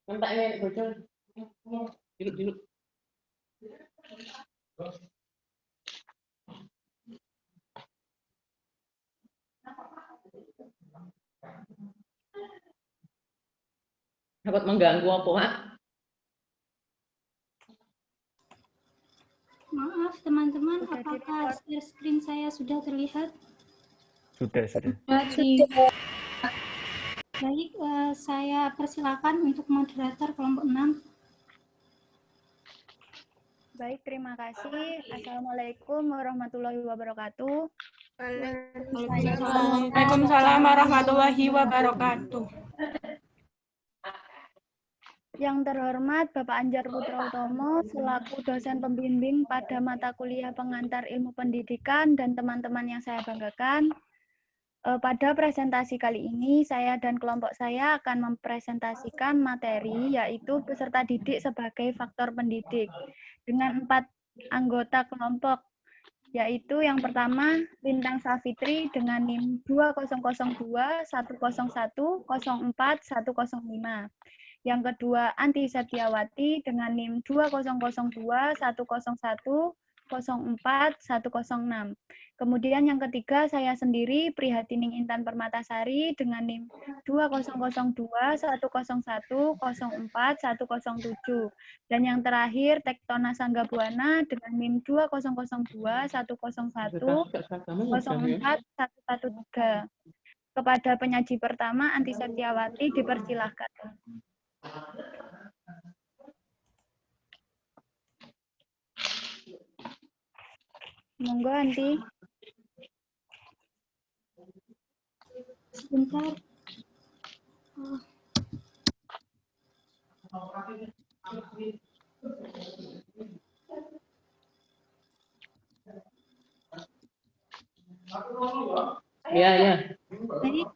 Entak ini bocor. Duduk. Dapat mengganggu apa, Mak? Maaf teman-teman, apakah share screen saya sudah terlihat? Sudah. Baik, saya persilakan untuk moderator kelompok 6. Baik, terima kasih. Assalamualaikum warahmatullahi wabarakatuh. Waalaikumsalam warahmatullahi wabarakatuh. Yang terhormat Bapak Anjar Putra Utomo selaku dosen pembimbing pada mata kuliah pengantar ilmu pendidikan dan teman-teman yang saya banggakan. Pada presentasi kali ini saya dan kelompok saya akan mempresentasikan materi yaitu peserta didik sebagai faktor pendidik dengan 4 anggota kelompok, yaitu yang pertama Lintang Safitri dengan NIM 2002 101 04 105. Yang kedua Anti Setiawati dengan NIM 2002 101 04 106. Kemudian yang ketiga saya sendiri Prihatining Intan Permatasari dengan NIM 2002 101 04 107. Dan yang terakhir Tektona Sanggabuana dengan NIM 2002 101 04 113. Kepada penyaji pertama Anti Setiawati dipersilahkan. Monggo Anti. Sebentar. Ya. Baik,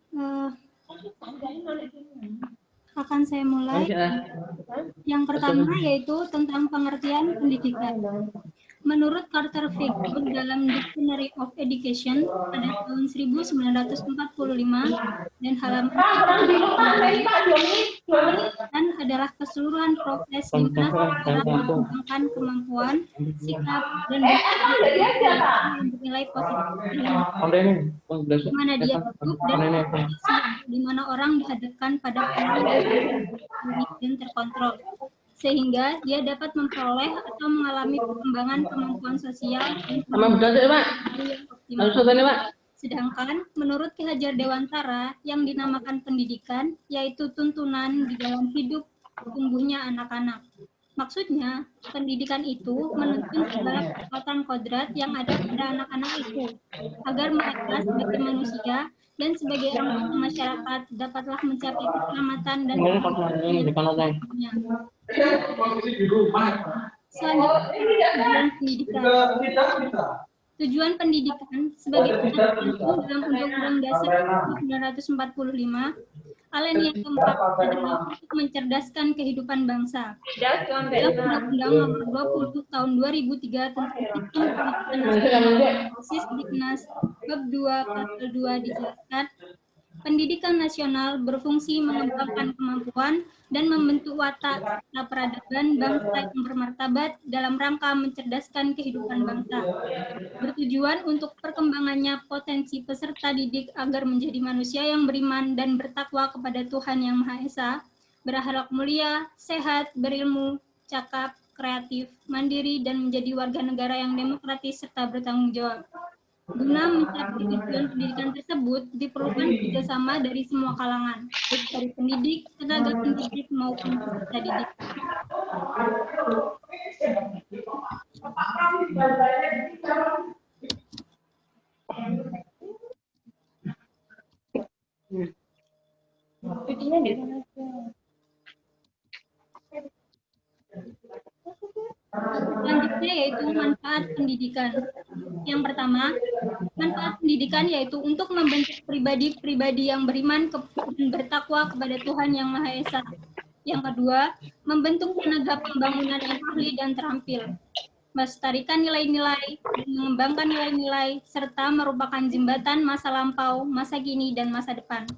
akan saya mulai. Yang pertama yaitu tentang pengertian pendidikan. Menurut Carter Figure dalam Dictionary of Education pada tahun 1945 dan halaman pendidikan adalah keseluruhan proses di mana seseorang mengembangkan kemampuan, sikap, dan yang bernilai positif di mana dia hidup dan di mana orang dihadapkan pada pengalaman dan terkontrol, sehingga dia dapat memperoleh atau mengalami perkembangan kemampuan sosial yang optimal. Sedangkan menurut Ki Hajar Dewantara yang dinamakan pendidikan yaitu tuntunan di dalam hidup tumbuhnya anak-anak. Maksudnya, pendidikan itu menuntun segala kekuatan kodrat yang ada pada anak-anak itu agar mereka sebagai manusia dan sebagai anggota masyarakat dapatlah mencapai keselamatan dan kehidupannya. Selanjutnya, tujuan pendidikan sebagai tercantum dalam Undang-Undang Dasar 1945, alinea keempat adalah untuk mencerdaskan kehidupan bangsa. Dalam Undang-Undang Nomor 20 Tahun 2003 tentang Sistem Pendidikan Nasional Sisdiknas Bab 2 Pasal 2 dijelaskan, pendidikan nasional berfungsi mengembangkan kemampuan dan membentuk watak serta peradaban bangsa yang bermartabat dalam rangka mencerdaskan kehidupan bangsa. Bertujuan untuk perkembangannya potensi peserta didik agar menjadi manusia yang beriman dan bertakwa kepada Tuhan Yang Maha Esa, berakhlak mulia, sehat, berilmu, cakap, kreatif, mandiri, dan menjadi warga negara yang demokratis serta bertanggung jawab. Guna mencapai tujuan pendidikan tersebut, diperlukan kerjasama dari semua kalangan, baik dari pendidik, tenaga pendidik, maupun peserta didik. Selanjutnya yaitu manfaat pendidikan. Yang pertama, manfaat pendidikan yaitu untuk membentuk pribadi-pribadi yang beriman dan bertakwa kepada Tuhan Yang Maha Esa. Yang kedua, membentuk tenaga pembangunan yang ahli dan terampil, melestarikan nilai-nilai, mengembangkan nilai-nilai, serta merupakan jembatan masa lampau, masa kini, dan masa depan.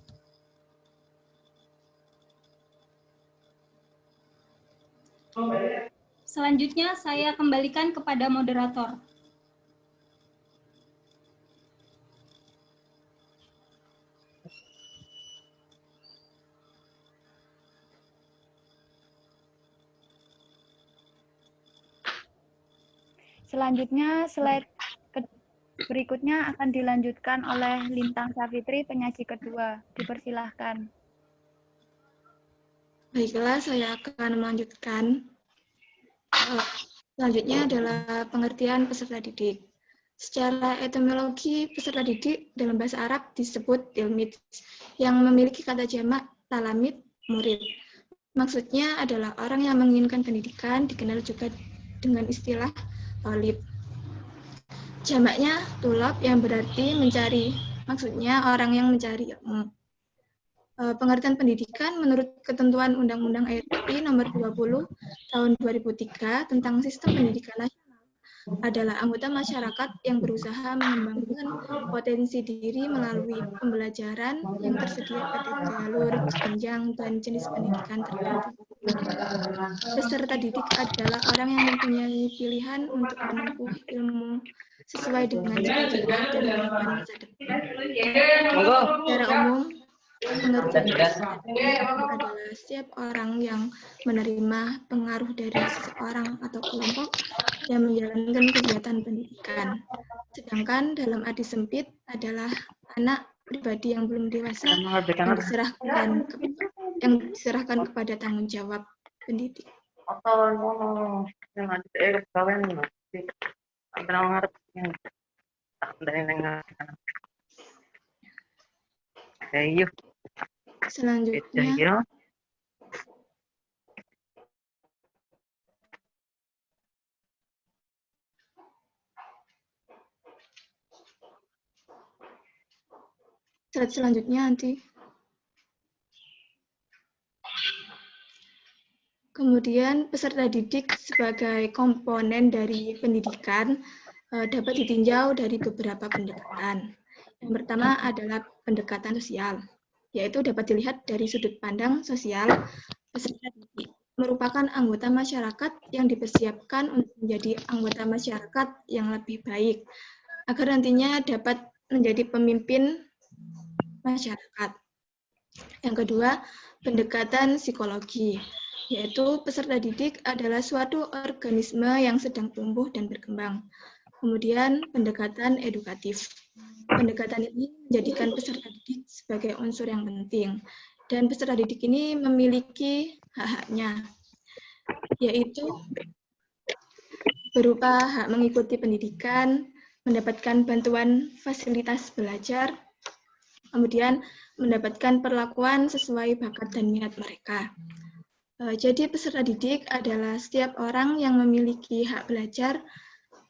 Selanjutnya saya kembalikan kepada moderator. Selanjutnya, slide berikutnya akan dilanjutkan oleh Lintang Safitri, penyaji kedua. Dipersilahkan. Baiklah, saya akan melanjutkan. Selanjutnya adalah pengertian peserta didik. Secara etimologi, peserta didik dalam bahasa Arab disebut tilmid, yang memiliki kata jamak talamid, murid. Maksudnya adalah orang yang menginginkan pendidikan, dikenal juga dengan istilah thalib. Jamaknya tulab yang berarti mencari, maksudnya orang yang mencari ilmu. Pengertian pendidikan menurut ketentuan Undang-Undang RI Nomor 20 Tahun 2003 tentang Sistem Pendidikan Nasional adalah anggota masyarakat yang berusaha mengembangkan potensi diri melalui pembelajaran yang tersedia pada jalur, jenjang, dan jenis pendidikan tertentu. Peserta didik adalah orang yang mempunyai pilihan untuk menempuh ilmu sesuai dengan cita-cita dan harapan masa depan. Secara umum, pengertian peserta didik adalah setiap orang yang menerima pengaruh dari seseorang atau kelompok yang menjalankan kegiatan pendidikan. Sedangkan dalam arti sempit adalah anak pribadi yang belum dewasa yang diserahkan kepada tanggung jawab pendidik. Selanjutnya, slide selanjutnya nanti. Kemudian peserta didik sebagai komponen dari pendidikan dapat ditinjau dari beberapa pendekatan. Yang pertama adalah pendekatan sosial, yaitu dapat dilihat dari sudut pandang sosial. Peserta didik merupakan anggota masyarakat yang dipersiapkan untuk menjadi anggota masyarakat yang lebih baik, agar nantinya dapat menjadi pemimpin masyarakat. Yang kedua, pendekatan psikologi, yaitu peserta didik adalah suatu organisme yang sedang tumbuh dan berkembang. Kemudian, pendekatan edukatif. Pendekatan ini menjadikan peserta didik sebagai unsur yang penting, dan peserta didik ini memiliki hak-haknya, yaitu berupa hak mengikuti pendidikan, mendapatkan bantuan fasilitas belajar, kemudian mendapatkan perlakuan sesuai bakat dan minat mereka. Jadi peserta didik adalah setiap orang yang memiliki hak belajar,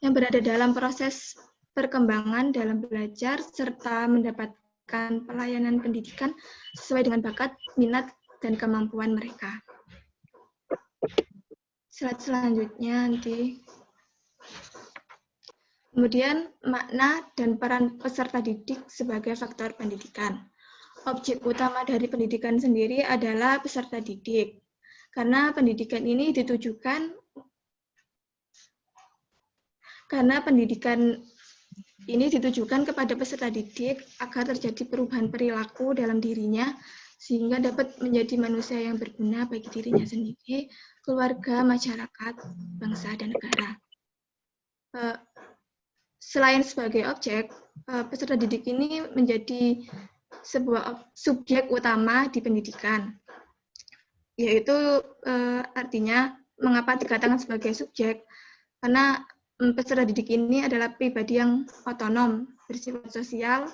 yang berada dalam proses perkembangan dalam belajar, serta mendapatkan pelayanan pendidikan sesuai dengan bakat, minat, dan kemampuan mereka. Slide selanjutnya nanti. Kemudian, makna dan peran peserta didik sebagai faktor pendidikan. Objek utama dari pendidikan sendiri adalah peserta didik. Karena pendidikan ini ditujukan kepada peserta didik agar terjadi perubahan perilaku dalam dirinya sehingga dapat menjadi manusia yang berguna bagi dirinya sendiri, keluarga, masyarakat, bangsa, dan negara. Selain sebagai objek, peserta didik ini menjadi sebuah subjek utama di pendidikan. Yaitu artinya mengapa dikatakan sebagai subjek, karena peserta didik ini adalah pribadi yang otonom, bersifat sosial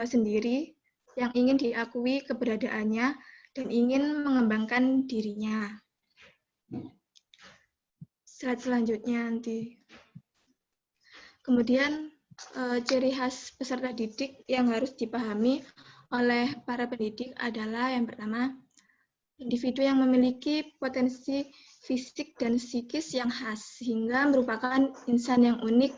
sendiri, yang ingin diakui keberadaannya dan ingin mengembangkan dirinya. Slide selanjutnya nanti. Kemudian ciri khas peserta didik yang harus dipahami oleh para pendidik adalah yang pertama, individu yang memiliki potensi fisik dan psikis yang khas, sehingga merupakan insan yang unik.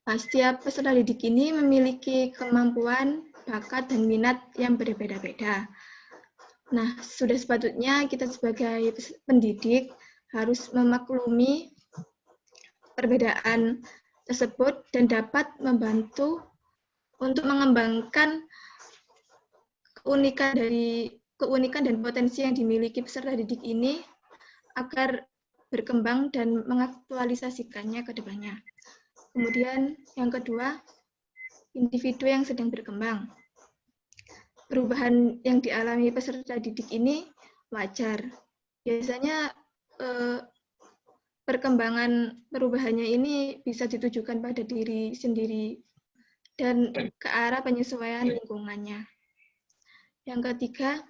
Setiap peserta didik ini memiliki kemampuan, bakat, dan minat yang berbeda-beda. Nah, sudah sepatutnya kita sebagai pendidik harus memaklumi perbedaan tersebut dan dapat membantu untuk mengembangkan keunikan dan potensi yang dimiliki peserta didik ini agar berkembang dan mengaktualisasikannya ke depannya. Kemudian yang kedua, individu yang sedang berkembang. Perubahan yang dialami peserta didik ini wajar. Biasanya perubahannya ini bisa ditujukan pada diri sendiri dan ke arah penyesuaian lingkungannya. Yang ketiga,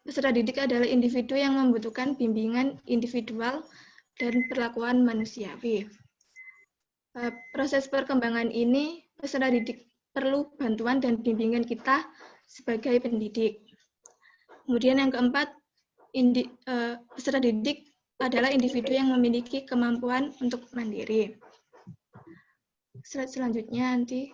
peserta didik adalah individu yang membutuhkan bimbingan individual dan perlakuan manusiawi. Proses perkembangan ini, peserta didik perlu bantuan dan bimbingan kita sebagai pendidik. Kemudian yang keempat, peserta didik adalah individu yang memiliki kemampuan untuk mandiri. Slide selanjutnya nanti.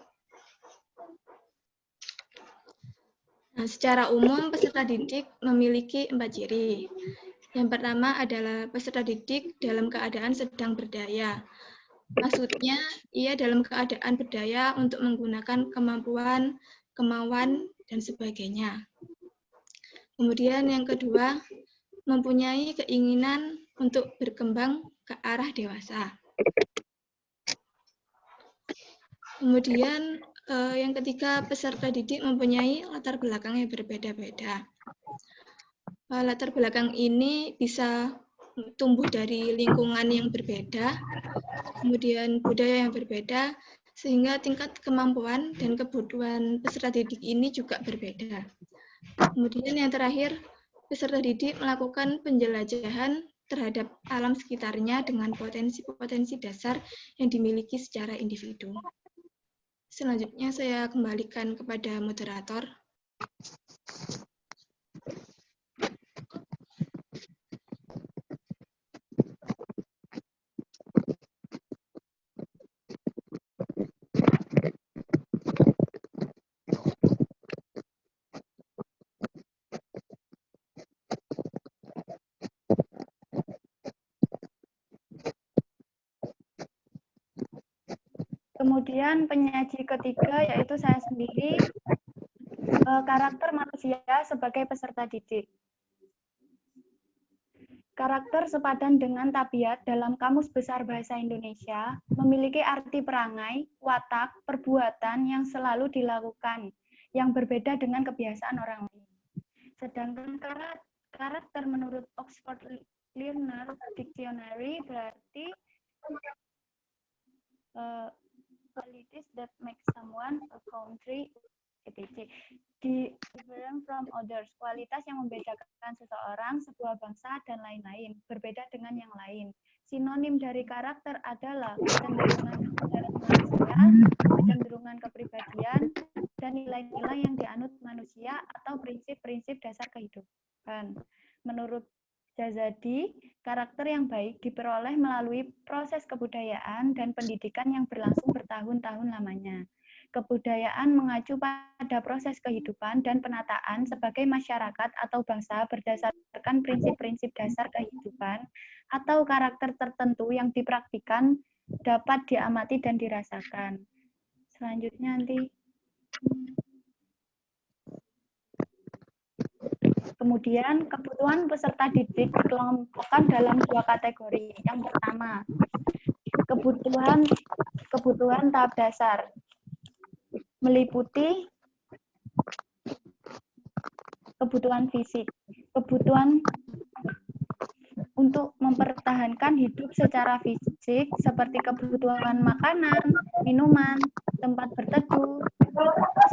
Nah, secara umum peserta didik memiliki 4 ciri. Yang pertama adalah peserta didik dalam keadaan sedang berdaya. Maksudnya, ia dalam keadaan berdaya untuk menggunakan kemampuan, kemauan, dan sebagainya. Kemudian yang kedua, mempunyai keinginan untuk berkembang ke arah dewasa. Kemudian yang ketiga, peserta didik mempunyai latar belakang yang berbeda-beda. Latar belakang ini bisa tumbuh dari lingkungan yang berbeda, kemudian budaya yang berbeda, sehingga tingkat kemampuan dan kebutuhan peserta didik ini juga berbeda. Kemudian yang terakhir, peserta didik melakukan penjelajahan terhadap alam sekitarnya dengan potensi-potensi dasar yang dimiliki secara individu. Selanjutnya saya kembalikan kepada moderator. Kemudian penyaji ketiga yaitu saya sendiri, karakter manusia sebagai peserta didik. Karakter sepadan dengan tabiat dalam Kamus Besar Bahasa Indonesia memiliki arti perangai, watak, perbuatan yang selalu dilakukan, yang berbeda dengan kebiasaan orang lain. Sedangkan karakter menurut Oxford Learner Dictionary berarti qualities that make someone a country etc. Different from others, kualitas yang membedakan seseorang, sebuah bangsa, dan lain-lain, berbeda dengan yang lain. Sinonim dari karakter adalah kecenderungan manusia, kecenderungan kepribadian, dan nilai-nilai yang dianut manusia atau prinsip-prinsip dasar kehidupan. Menurut Jazadi, karakter yang baik diperoleh melalui proses kebudayaan dan pendidikan yang berlangsung bertahun-tahun lamanya. Kebudayaan mengacu pada proses kehidupan dan penataan sebagai masyarakat atau bangsa berdasarkan prinsip-prinsip dasar kehidupan atau karakter tertentu yang dipraktikkan dapat diamati dan dirasakan. Selanjutnya nanti. Kemudian kebutuhan peserta didik dikelompokkan dalam 2 kategori. Yang pertama, kebutuhan tahap dasar, meliputi kebutuhan fisik, kebutuhan untuk mempertahankan hidup secara fisik seperti kebutuhan makanan, minuman, tempat berteduh,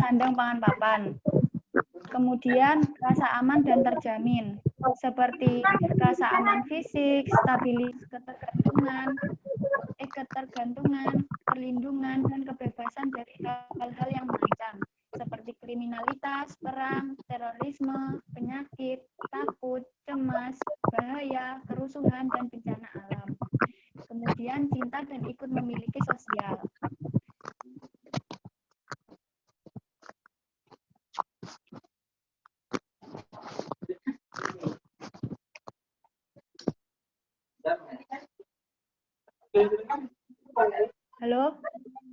sandang pangan papan. Kemudian rasa aman dan terjamin, seperti rasa aman fisik, stabilitas ketergantungan, perlindungan, dan kebebasan dari hal-hal yang mengancam, seperti kriminalitas, perang, terorisme, penyakit, takut, cemas, bahaya, kerusuhan, dan bencana alam. Kemudian cinta dan ikut memiliki sosial. Halo,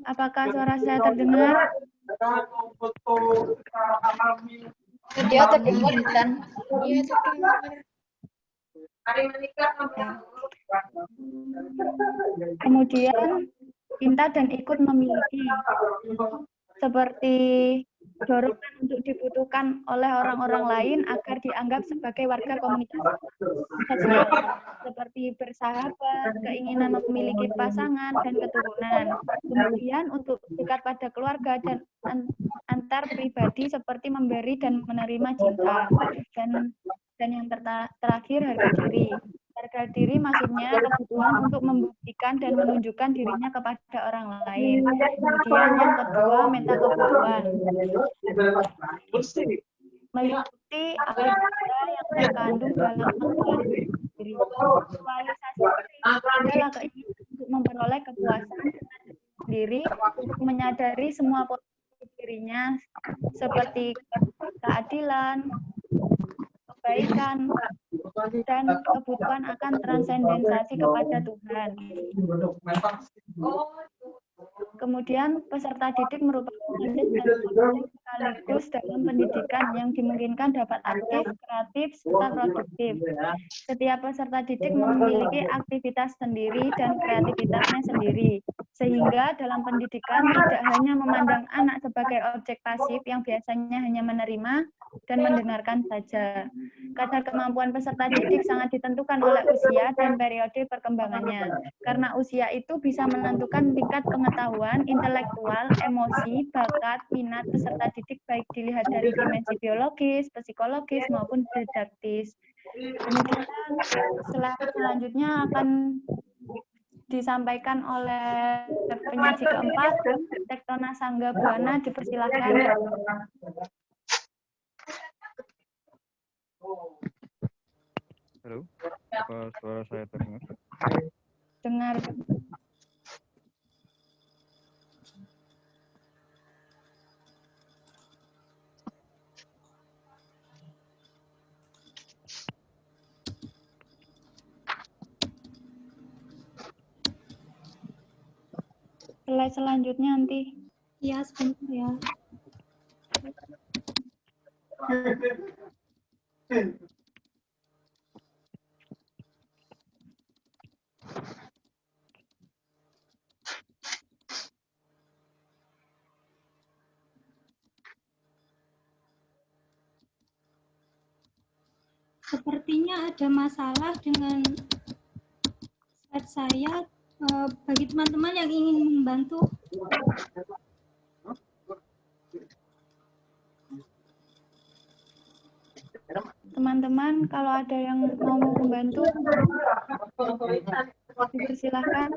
apakah suara saya terdengar? Dia terdengar dan iya terdengar. Kemudian cinta dan ikut memiliki, seperti dorongan untuk dibutuhkan oleh orang-orang lain agar dianggap sebagai warga komunitas sosial, seperti bersahabat, keinginan memiliki pasangan dan keturunan. Kemudian untuk dekat pada keluarga dan antar pribadi seperti memberi dan menerima cinta. Dan yang terakhir harga diri. Harga diri maksudnya kebutuhan untuk membuktikan dan menunjukkan dirinya kepada orang lain. Kemudian yang kedua, meta kebutuhan. Meliputi aktivitas yang terkandung dalam aktualisasi diri. Aktualisasi diri adalah keinginan untuk memperoleh kepuasan diri, untuk menyadari semua potensi dirinya seperti keadilan, kebaikan, dan kebutuhan akan transendensasi kepada Tuhan. Kemudian peserta didik merupakan basis dan penting sekaligus dalam pendidikan yang dimungkinkan dapat aktif, kreatif, serta produktif. Setiap peserta didik memiliki aktivitas sendiri dan kreativitasnya sendiri, sehingga dalam pendidikan tidak hanya memandang anak sebagai objek pasif yang biasanya hanya menerima dan mendengarkan saja. Kadar kemampuan peserta didik sangat ditentukan oleh usia dan periode perkembangannya, karena usia itu bisa menentukan tingkat pengetahuan, intelektual, emosi, bakat, minat peserta didik baik dilihat dari dimensi biologis, psikologis, maupun didaktis. Kemudian selanjutnya akan disampaikan oleh penyaji keempat, Tektona Sangga Buana, dipersilahkan. Halo, apa suara saya terdengar? Dengar. Slide selanjutnya nanti. Ya, sebentar ya. Sepertinya ada masalah dengan slide saya. Bagi teman-teman yang ingin membantu, teman-teman kalau ada yang mau membantu, dipersilahkan.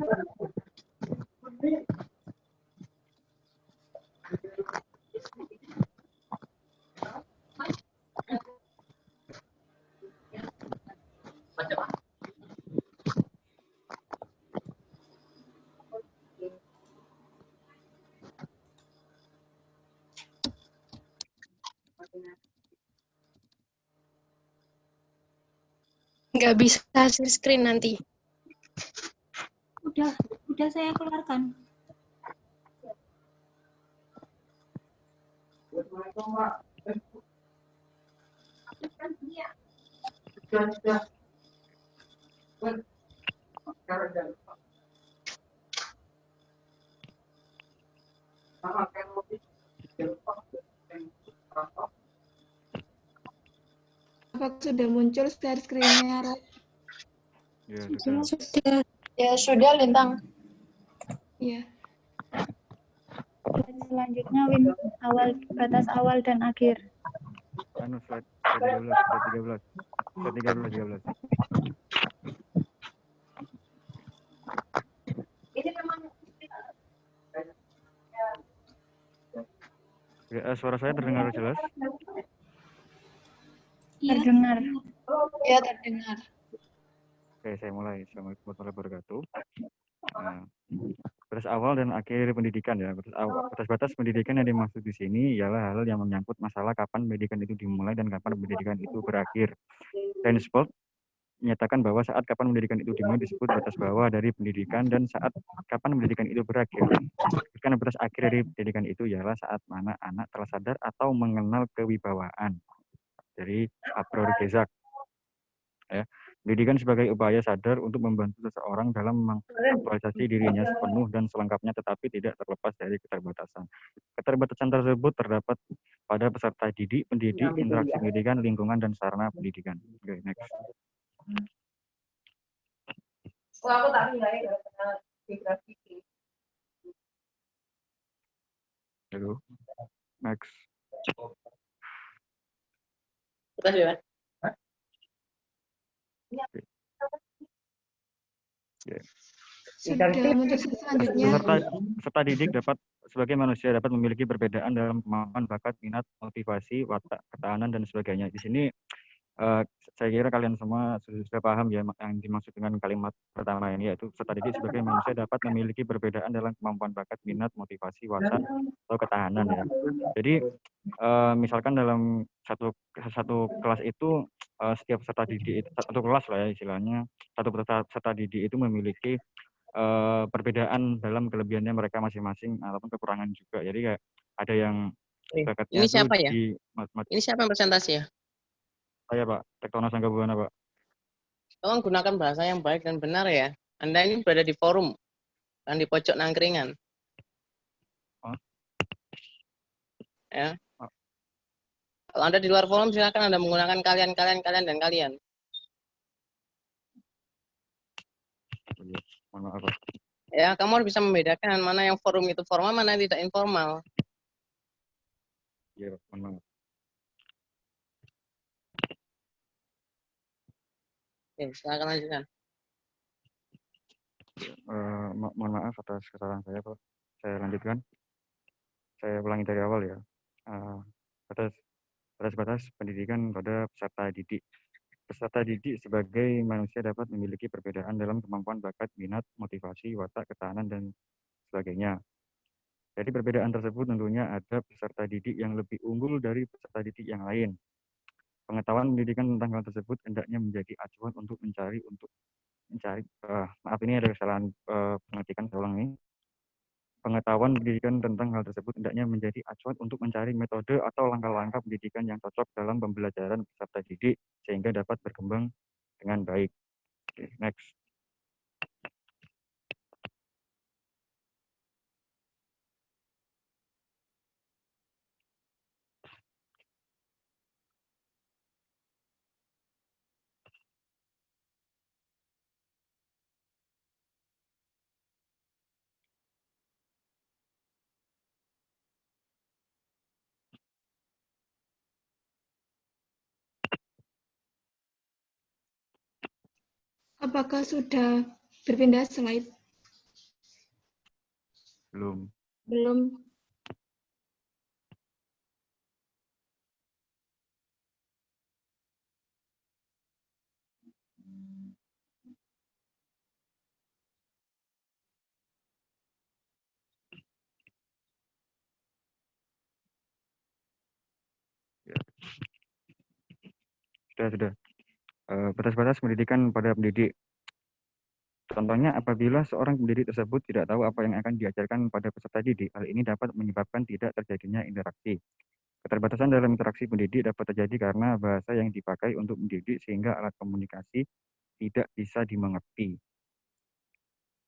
Nggak bisa share screen nanti. udah saya keluarkan. Apakah sudah muncul share screen-nya, Rat? Ya, sudah. Sudah. Ya, sudah, Lintang. Iya. Selanjutnya Win, batas awal dan akhir. Anu, slide 13. Slide 13. Ya, suara saya terdengar jelas? Iya. Terdengar. Ya, terdengar. Oke, saya mulai. Assalamualaikum warahmatullahi wabarakatuh. Nah, batas awal dan akhir pendidikan ya. Batas pendidikan yang dimaksud di sini ialah hal yang menyangkut masalah kapan pendidikan itu dimulai dan kapan pendidikan itu berakhir. Henceforth, menyatakan bahwa saat kapan pendidikan itu dimulai disebut batas bawah dari pendidikan, dan saat kapan pendidikan itu berakhir. Karena batas akhir dari pendidikan itu ialah saat mana anak telah sadar atau mengenal kewibawaan. Dari Abror Gezak. Ya. Pendidikan sebagai upaya sadar untuk membantu seseorang dalam mengaktualisasi dirinya sepenuh dan selengkapnya, tetapi tidak terlepas dari keterbatasan. Keterbatasan tersebut terdapat pada peserta didik, pendidik, interaksi pendidikan, lingkungan, dan sarana pendidikan. Oke, next. Halo. Next. Terus ya. Sudah untuk selanjutnya. Peserta didik dapat sebagai manusia dapat memiliki perbedaan dalam kemampuan, bakat, minat, motivasi, watak, ketahanan, dan sebagainya. Di sini saya kira kalian semua sudah paham ya yang dimaksud dengan kalimat pertama ini, yaitu peserta didik sebagai manusia dapat memiliki perbedaan dalam kemampuan, bakat, minat, motivasi, watak, atau ketahanan ya. Jadi misalkan dalam satu kelas itu setiap peserta didik itu satu kelas lah ya istilahnya, satu peserta didik itu memiliki perbedaan dalam kelebihannya mereka masing-masing ataupun kekurangan juga. Jadi kayak ada yang bakatnya Ini siapa ya? di Ini siapa yang presentasi ya? Saya Pak, Tektono Sanggabuana Pak. Tolong gunakan bahasa yang baik dan benar ya. Anda ini berada di forum, dan di pojok nangkringan. Oh. Ya. Oh. Kalau Anda di luar forum, silakan Anda menggunakan kalian, dan kalian. Mohon maaf Pak. Ya, kamu harus bisa membedakan mana yang forum itu formal, mana yang tidak informal. Iya Pak, mohon maaf. Oke, silakan lanjutkan. Mohon maaf atas kesalahan saya Pak. Saya lanjutkan. Saya ulangi dari awal ya. Batas pendidikan pada peserta didik. Peserta didik sebagai manusia dapat memiliki perbedaan dalam kemampuan, bakat, minat, motivasi, watak, ketahanan, dan sebagainya. Jadi perbedaan tersebut tentunya ada peserta didik yang lebih unggul dari peserta didik yang lain. Pengetahuan pendidikan tentang hal tersebut hendaknya menjadi acuan untuk mencari maaf ini ada kesalahan pengetikan, saya ulang ini. Pengetahuan pendidikan tentang hal tersebut hendaknya menjadi acuan untuk mencari metode atau langkah-langkah pendidikan yang cocok dalam pembelajaran peserta didik sehingga dapat berkembang dengan baik. Oke, next. Apakah sudah berpindah slide? Belum. Belum. Ya. Sudah. Batas-batas pendidikan pada pendidik. Contohnya, apabila seorang pendidik tersebut tidak tahu apa yang akan diajarkan pada peserta didik, hal ini dapat menyebabkan tidak terjadinya interaksi. Keterbatasan dalam interaksi pendidik dapat terjadi karena bahasa yang dipakai untuk mendidik sehingga alat komunikasi tidak bisa dimengerti.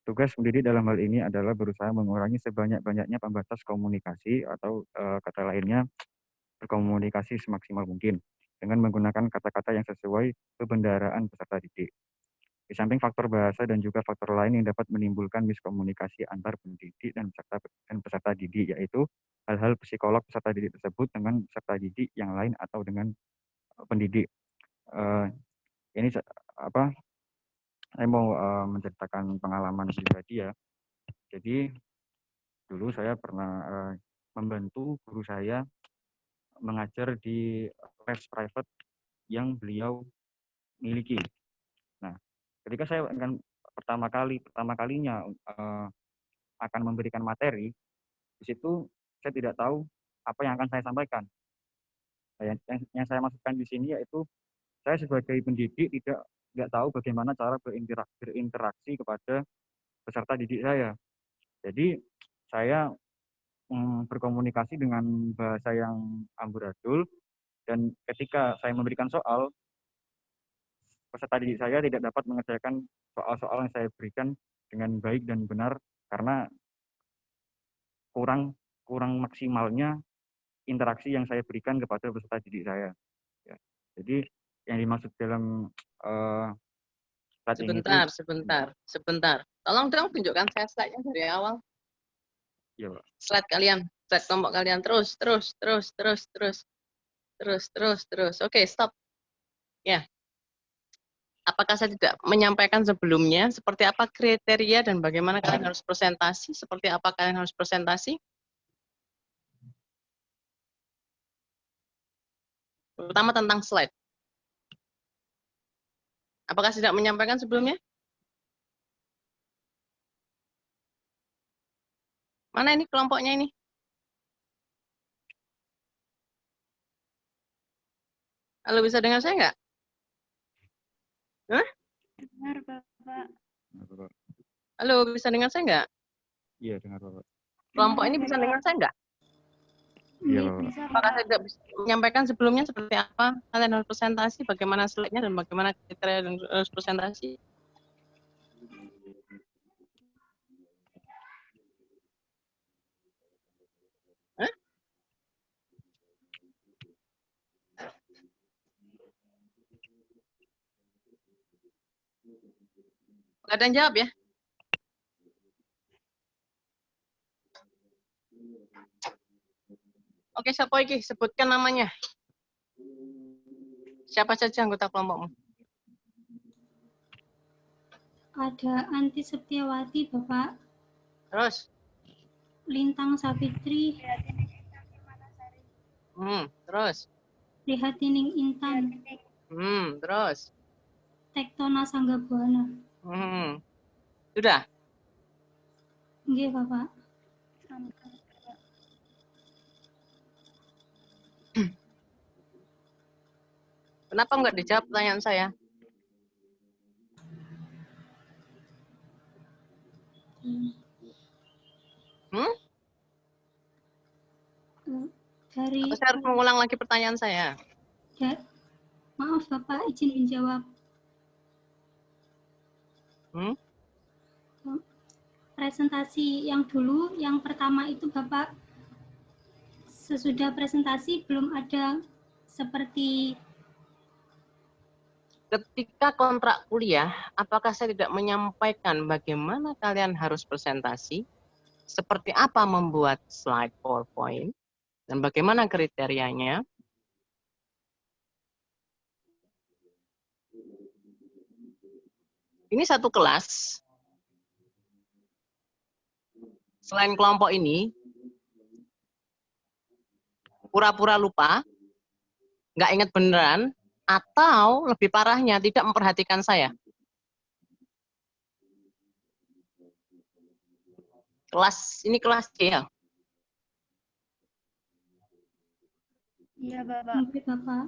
Tugas pendidik dalam hal ini adalah berusaha mengurangi sebanyak-banyaknya pembatas komunikasi atau kata lainnya berkomunikasi semaksimal mungkin dengan menggunakan kata-kata yang sesuai kebendaraan peserta didik. Di samping faktor bahasa dan juga faktor lain yang dapat menimbulkan miskomunikasi antar pendidik dan peserta didik, yaitu hal-hal psikolog peserta didik tersebut dengan peserta didik yang lain atau dengan pendidik. Ini saya mau menceritakan pengalaman pribadi ya. Jadi dulu saya pernah membantu guru saya mengajar di les private yang beliau miliki. Nah, ketika saya akan pertama kalinya akan memberikan materi, di situ saya tidak tahu apa yang akan saya sampaikan. Nah, yang saya maksudkan di sini yaitu saya sebagai pendidik tidak nggak tahu bagaimana cara berinteraksi kepada peserta didik saya. Jadi saya berkomunikasi dengan bahasa yang amburadul, dan ketika saya memberikan soal, peserta didik saya tidak dapat mengerjakan soal-soal yang saya berikan dengan baik dan benar karena kurang maksimalnya interaksi yang saya berikan kepada peserta didik saya. Ya. Jadi yang dimaksud dalam slide ini Sebentar. Tolong dong tunjukkan saya slide-nya dari awal. Ya, Pak. Slide kalian, slide kelompok kalian terus. Oke, stop. Ya. Apakah saya tidak menyampaikan sebelumnya seperti apa kriteria dan bagaimana kalian harus presentasi? Seperti apa kalian harus presentasi? Pertama tentang slide. Apakah saya tidak menyampaikan sebelumnya? Mana ini kelompoknya ini? Halo, bisa dengar saya nggak? Hah? Dengar, Bapak. Halo, bisa dengar saya nggak? Iya, dengar Bapak. Kelompok ini bisa dengar saya nggak? Iya, Nggih, Bapak. bisa, Apakah Bapak. saya tidak bisa menyampaikan sebelumnya seperti apa? Kalian harus presentasi, bagaimana slide-nya dan bagaimana kriteria dan harus presentasi? Hah? Nggak ada yang jawab ya? Oke, siapa lagi? Sebutkan namanya. Siapa saja anggota kelompokmu? Ada Anti Septiawati, Bapak. Terus? Lintang Savitri. Terus? Prihatining Intan. Terus? Tektona Sanggabuana. Sudah? Nggih, Bapak. Kenapa nggak dijawab pertanyaan saya? Dari Saya harus mengulang lagi pertanyaan saya. maaf Bapak, izin menjawab. Presentasi yang dulu, yang pertama itu Bapak, sesudah presentasi belum ada seperti ketika kontrak kuliah, apakah saya tidak menyampaikan bagaimana kalian harus presentasi, seperti apa membuat slide PowerPoint, dan bagaimana kriterianya? Ini satu kelas. Selain kelompok ini, pura-pura lupa, nggak ingat beneran, atau lebih parahnya tidak memperhatikan saya. Ini kelas C ya? Iya, Bapak. Oke, Bapak.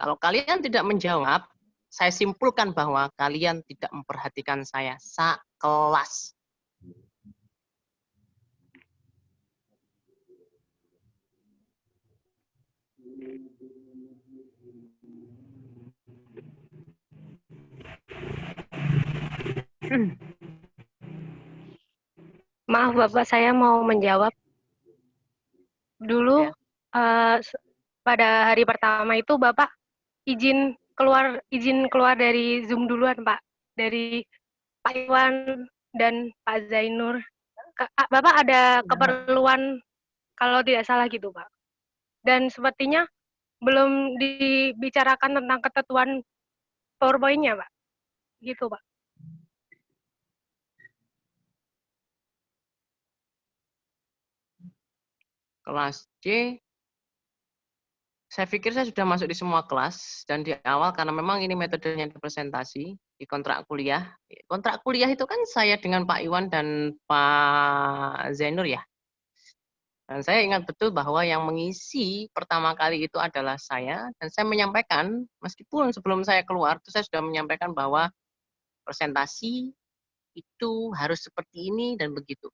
Kalau kalian tidak menjawab, saya simpulkan bahwa kalian tidak memperhatikan saya sekelas. Maaf Bapak, saya mau menjawab. Dulu pada hari pertama itu Bapak izin keluar dari Zoom duluan Pak, dari Pak Iwan dan Pak Zainur. Bapak ada keperluan kalau tidak salah gitu Pak. Dan sepertinya belum dibicarakan tentang ketentuan PowerPoint-nya Pak. Gitu Pak. Kelas C, saya pikir saya sudah masuk di semua kelas, dan di awal karena memang ini metodenya presentasi di kontrak kuliah. Kontrak kuliah itu kan saya dengan Pak Iwan dan Pak Zainur ya. Dan saya ingat betul bahwa yang mengisi pertama kali itu adalah saya, dan saya menyampaikan, meskipun sebelum saya keluar, itu saya sudah menyampaikan bahwa presentasi itu harus seperti ini dan begitu.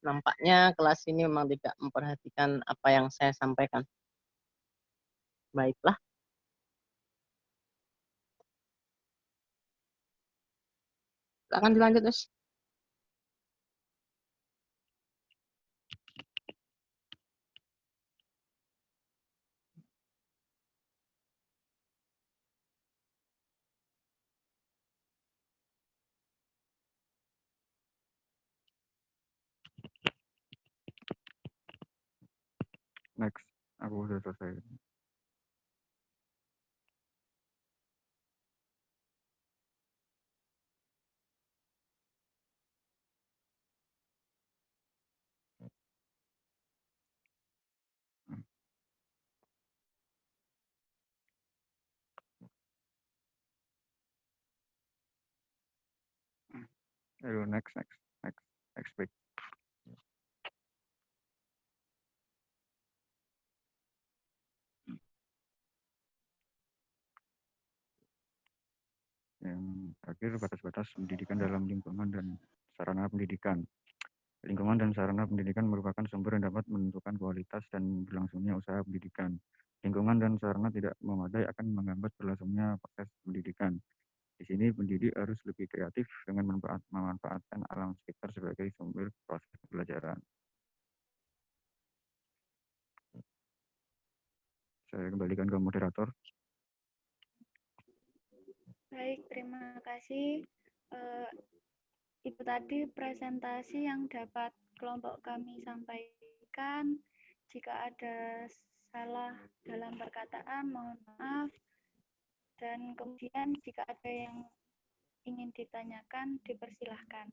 Nampaknya kelas ini memang tidak memperhatikan apa yang saya sampaikan. Baiklah. Silakan dilanjut, Mas. Next, aku udah selesai. Ayo, next page. Yang terakhir, batas-batas pendidikan dalam lingkungan dan sarana pendidikan. Lingkungan dan sarana pendidikan merupakan sumber yang dapat menentukan kualitas dan berlangsungnya usaha pendidikan. Lingkungan dan sarana tidak memadai akan menghambat berlangsungnya proses pendidikan. Di sini pendidik harus lebih kreatif dengan memanfaatkan alam sekitar sebagai sumber proses pembelajaran. Saya kembalikan ke moderator. Baik, terima kasih. Itu tadi presentasi yang dapat kelompok kami sampaikan. Jika ada salah dalam perkataan, mohon maaf. Dan kemudian jika ada yang ingin ditanyakan, dipersilahkan.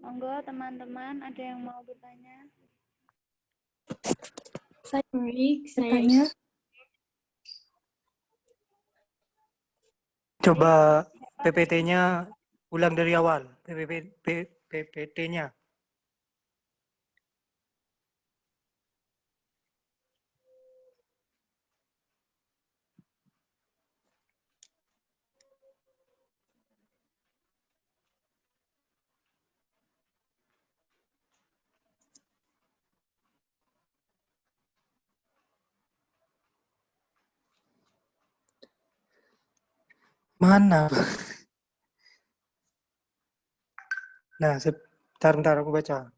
Monggo teman-teman, ada yang mau bertanya? Saya bertanya. Coba PPT-nya ulang dari awal, PPT-nya. Mana? Nah, bentar aku baca.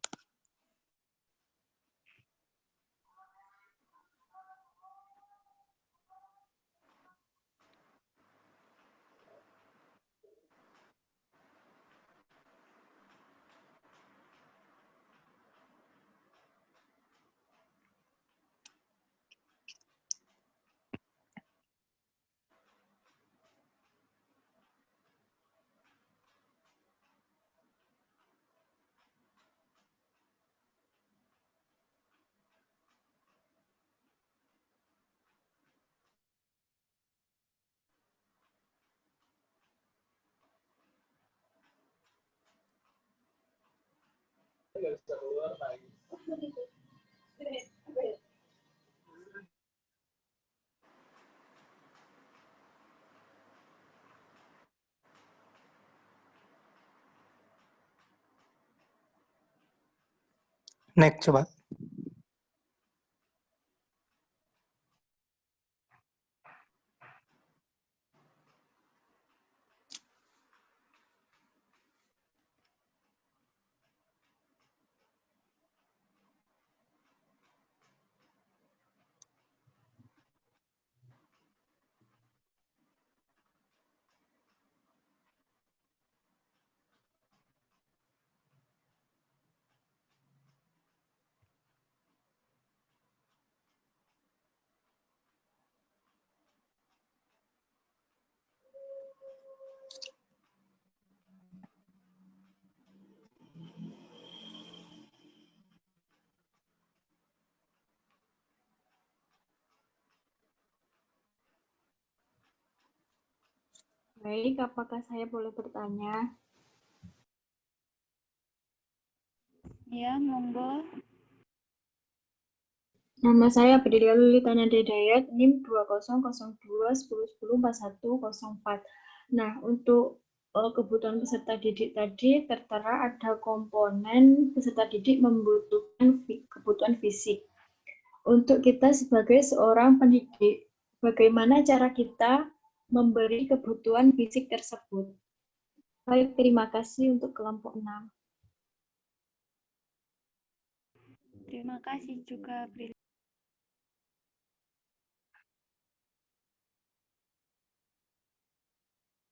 Next, coba. Baik, apakah saya boleh bertanya? Ya, monggo. Nama saya Aprilia Lulitana Dedayat, NIM 200210104104. Nah, untuk kebutuhan peserta didik tadi tertera ada komponen peserta didik membutuhkan kebutuhan fisik. Untuk kita sebagai seorang pendidik, bagaimana cara kita memberi kebutuhan fisik tersebut? Baik, terima kasih untuk kelompok 6. Terima kasih juga, Bril.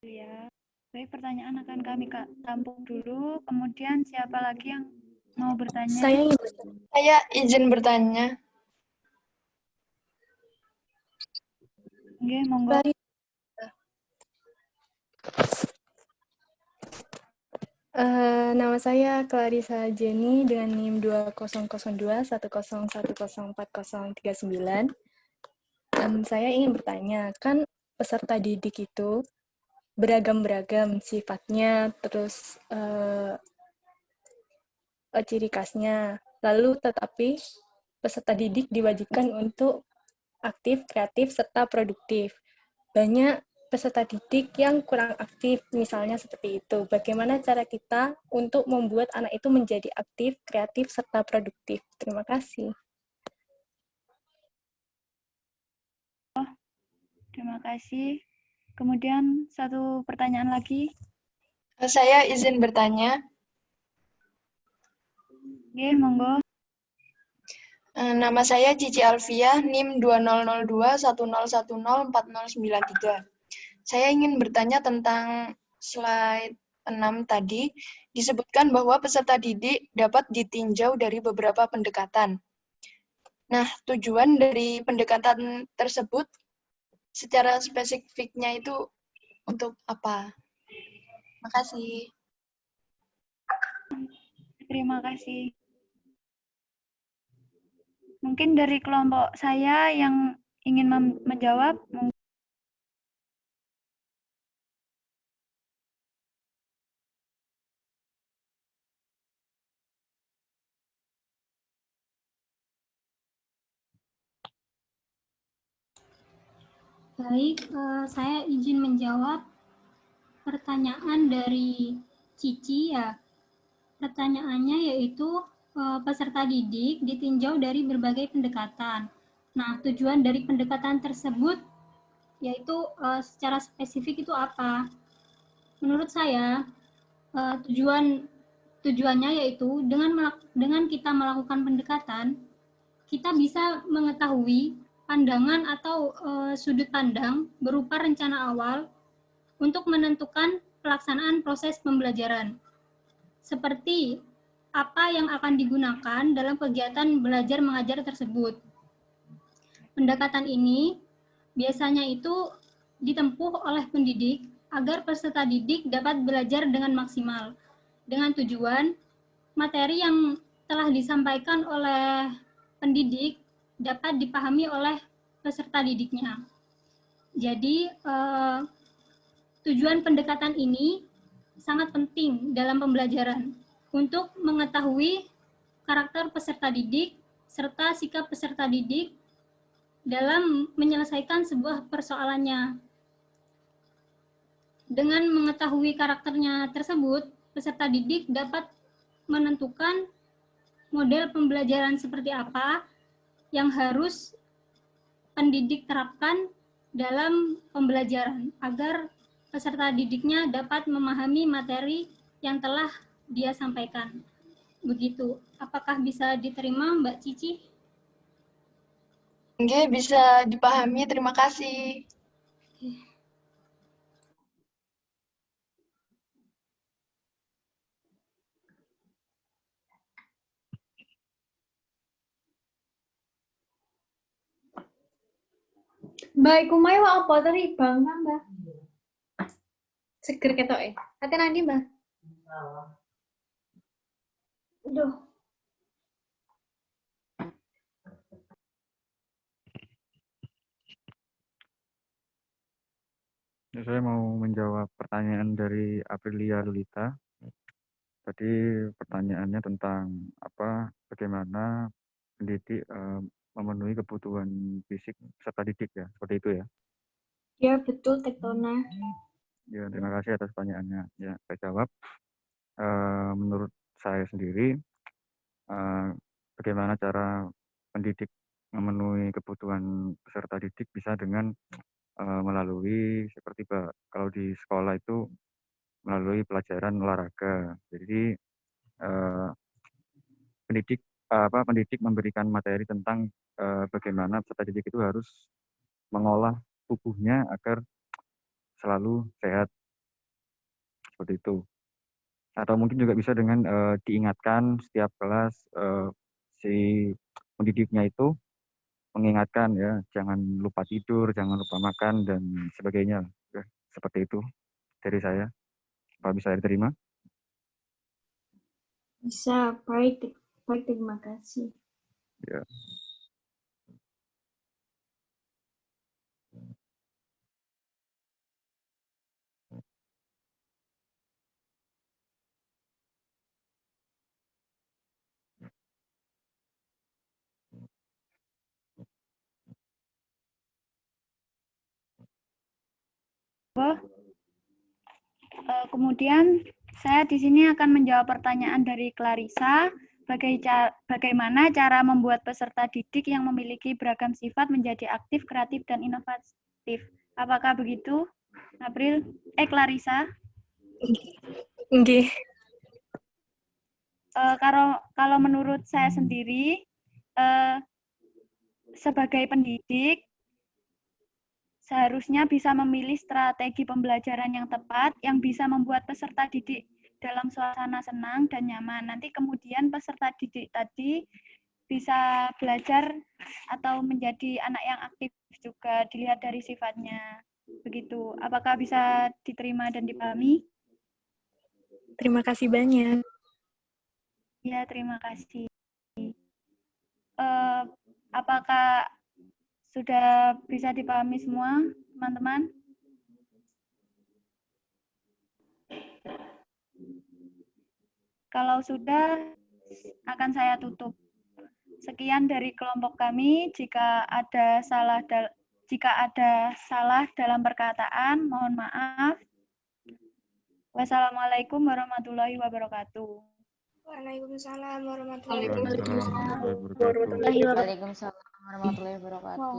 Ya. Baik, pertanyaan akan kami tampung dulu. Kemudian siapa lagi yang mau bertanya? Saya izin bertanya. Oke, monggo. Nama saya Clarissa Jenny dengan NIM 200210104039. Saya ingin bertanya, kan peserta didik itu beragam-beragam sifatnya, terus ciri khasnya. Lalu tetapi peserta didik diwajibkan untuk aktif, kreatif, serta produktif. Banyak peserta didik yang kurang aktif, misalnya seperti itu. Bagaimana cara kita untuk membuat anak itu menjadi aktif, kreatif, serta produktif? Terima kasih. Terima kasih. Kemudian satu pertanyaan lagi. Saya izin bertanya. Oke, monggo. Nama saya Cici Alfia, NIM 200210104093. Saya ingin bertanya tentang slide 6 tadi, disebutkan bahwa peserta didik dapat ditinjau dari beberapa pendekatan. Nah, tujuan dari pendekatan tersebut secara spesifiknya itu untuk apa? Terima kasih. Terima kasih. Mungkin dari kelompok saya yang ingin menjawab. Baik, saya izin menjawab pertanyaan dari Cici ya. Pertanyaannya yaitu peserta didik ditinjau dari berbagai pendekatan. Nah, tujuan dari pendekatan tersebut yaitu secara spesifik itu apa? Menurut saya tujuannya yaitu dengan kita melakukan pendekatan, kita bisa mengetahui pandangan atau sudut pandang berupa rencana awal untuk menentukan pelaksanaan proses pembelajaran. Seperti apa yang akan digunakan dalam kegiatan belajar mengajar tersebut. Pendekatan ini biasanya itu ditempuh oleh pendidik agar peserta didik dapat belajar dengan maksimal, dengan tujuan materi yang telah disampaikan oleh pendidik dapat dipahami oleh peserta didiknya. Jadi, tujuan pendekatan ini sangat penting dalam pembelajaran untuk mengetahui karakter peserta didik serta sikap peserta didik dalam menyelesaikan sebuah persoalannya. Dengan mengetahui karakternya tersebut, peserta didik dapat menentukan model pembelajaran seperti apa yang harus pendidik terapkan dalam pembelajaran agar peserta didiknya dapat memahami materi yang telah dia sampaikan. Begitu. Apakah bisa diterima, Mbak Cici? Oke, bisa dipahami. Terima kasih. Mbak, iku mae wa apa tadi Bang, Mbak? Seger ketoke. Ate nanti, Mbak. Aduh. Saya mau menjawab pertanyaan dari Aprilia Lulita. Tadi pertanyaannya tentang bagaimana pendidik memenuhi kebutuhan fisik peserta didik ya, seperti itu ya. Ya, betul, Tektona. Ya, terima kasih atas pertanyaannya. Ya, saya jawab. Menurut saya sendiri, bagaimana cara pendidik memenuhi kebutuhan peserta didik bisa dengan melalui seperti kalau di sekolah itu melalui pelajaran olahraga. Jadi pendidik memberikan materi tentang bagaimana peserta didik itu harus mengolah tubuhnya agar selalu sehat, seperti itu. Atau mungkin juga bisa dengan diingatkan setiap kelas si pendidiknya itu mengingatkan ya, jangan lupa tidur, jangan lupa makan dan sebagainya. Ya, seperti itu dari saya. Apa bisa diterima? Bisa, baik, terima kasih. Ya. Kemudian saya di sini akan menjawab pertanyaan dari Clarissa, bagaimana cara membuat peserta didik yang memiliki beragam sifat menjadi aktif, kreatif, dan inovatif. Apakah begitu, April? Clarissa? Nggih. Kalau menurut saya sendiri, sebagai pendidik, seharusnya bisa memilih strategi pembelajaran yang tepat yang bisa membuat peserta didik dalam suasana senang dan nyaman. Nanti kemudian peserta didik tadi bisa belajar atau menjadi anak yang aktif juga dilihat dari sifatnya. Begitu. Apakah bisa diterima dan dipahami? Terima kasih banyak. Ya, terima kasih. Apakah sudah bisa dipahami semua, teman-teman? Kalau sudah, akan saya tutup. Sekian dari kelompok kami. Jika ada salah dalam perkataan, mohon maaf. Wassalamualaikum warahmatullahi wabarakatuh. Waalaikumsalam Waalaikumsalam warahmatullahi wabarakatuh. Waalaikumsalam warahmatullahi wabarakatuh.